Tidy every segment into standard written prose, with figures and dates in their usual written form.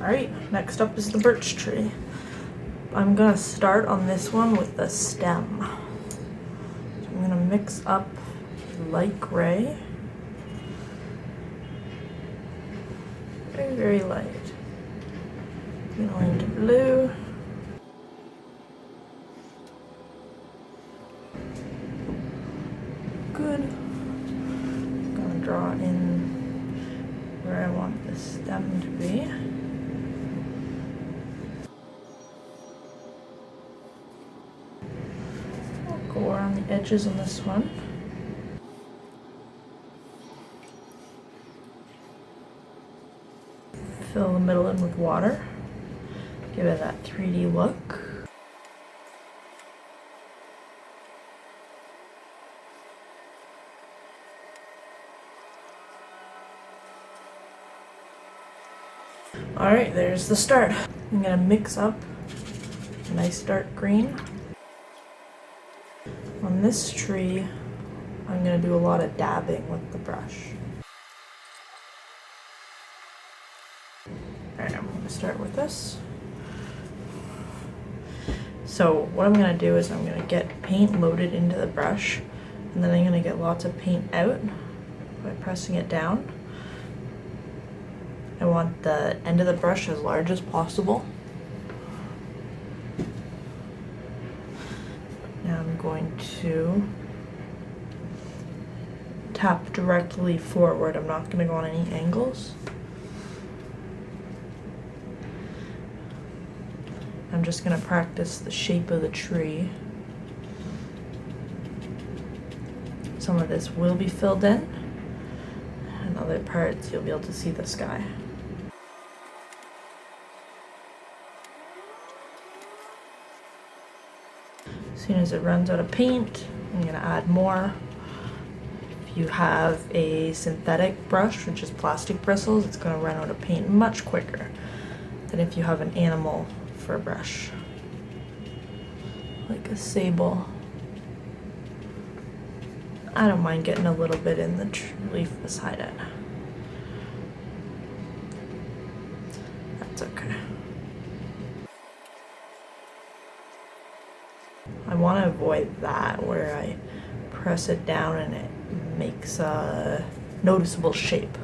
Alright, next up is the birch tree. I'm gonna start on this one with the stem. So I'm gonna mix up light gray. Very, very light. Going to blue. Good. I'm gonna draw in where I want the stem to be. I'll go around the edges on this one. Fill the middle in with water. Give it that 3D look. Alright, there's the start. I'm gonna mix up a nice dark green. On this tree, I'm gonna do a lot of dabbing with the brush. Alright, I'm gonna start with this. So what I'm gonna do is I'm gonna get paint loaded into the brush, and then I'm gonna get lots of paint out by pressing it down. I want the end of the brush as large as possible. Now I'm going to tap directly forward. I'm not going to go on any angles. I'm just going to practice the shape of the tree. Some of this will be filled in, and other parts you'll be able to see the sky. As soon as it runs out of paint, I'm going to add more. If you have a synthetic brush, which is plastic bristles, it's going to run out of paint much quicker than if you have an animal for a brush, like a sable. I don't mind getting a little bit in the leaf beside it. That's okay. I want to avoid that where I press it down and it makes a noticeable shape.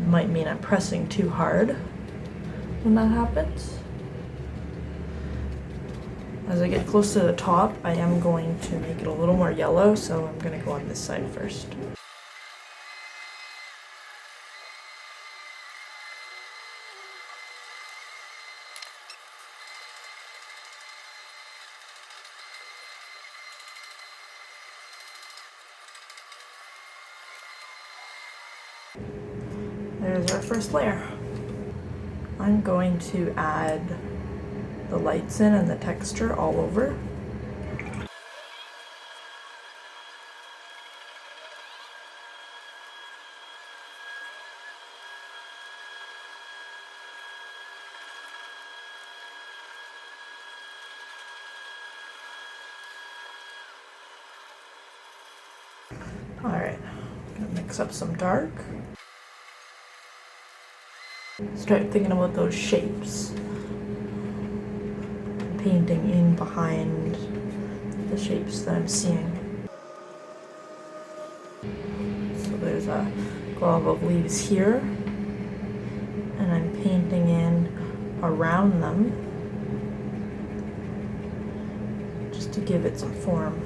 Might mean I'm pressing too hard when that happens. As I get close to the top, I am going to make it a little more yellow, so I'm going to go on this side first. There's our first layer. I'm going to add the lights in and the texture all over. Alright, I'm gonna mix up some dark. Start thinking about those shapes. Painting in behind the shapes that I'm seeing. So there's a glob of leaves here, and I'm painting in around them just to give it some form.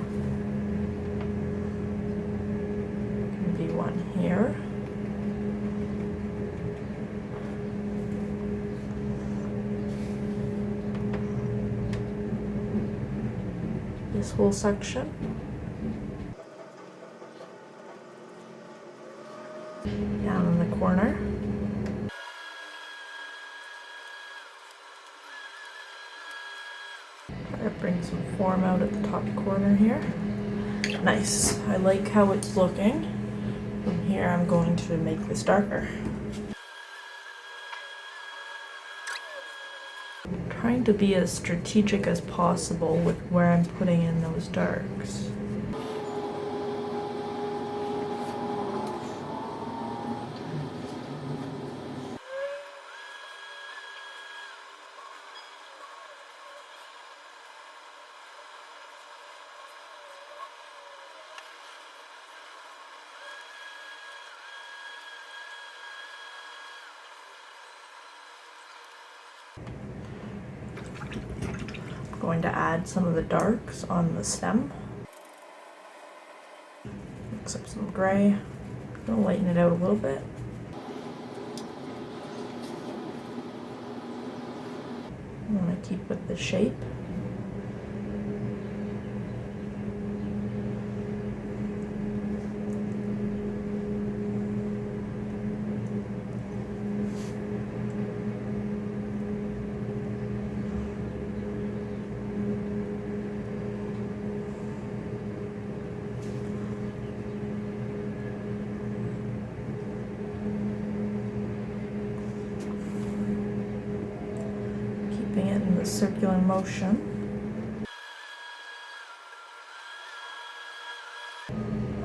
Could be one here. This whole section. Down in the corner. Try to bring some form out at the top corner here. Nice. I like how it's looking. From here I'm going to make this darker. Trying to be as strategic as possible with where I'm putting in those darks. Going to add some of the darks on the stem. Mix up some gray. Gonna lighten it out a little bit. I'm gonna keep with the shape. Keeping it in the circular motion.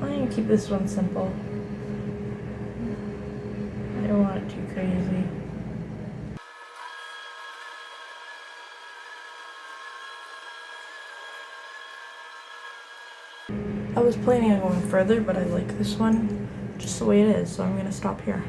I'm gonna keep this one simple. I don't want it too crazy. I was planning on going further, but I like this one just the way it is, so I'm gonna stop here.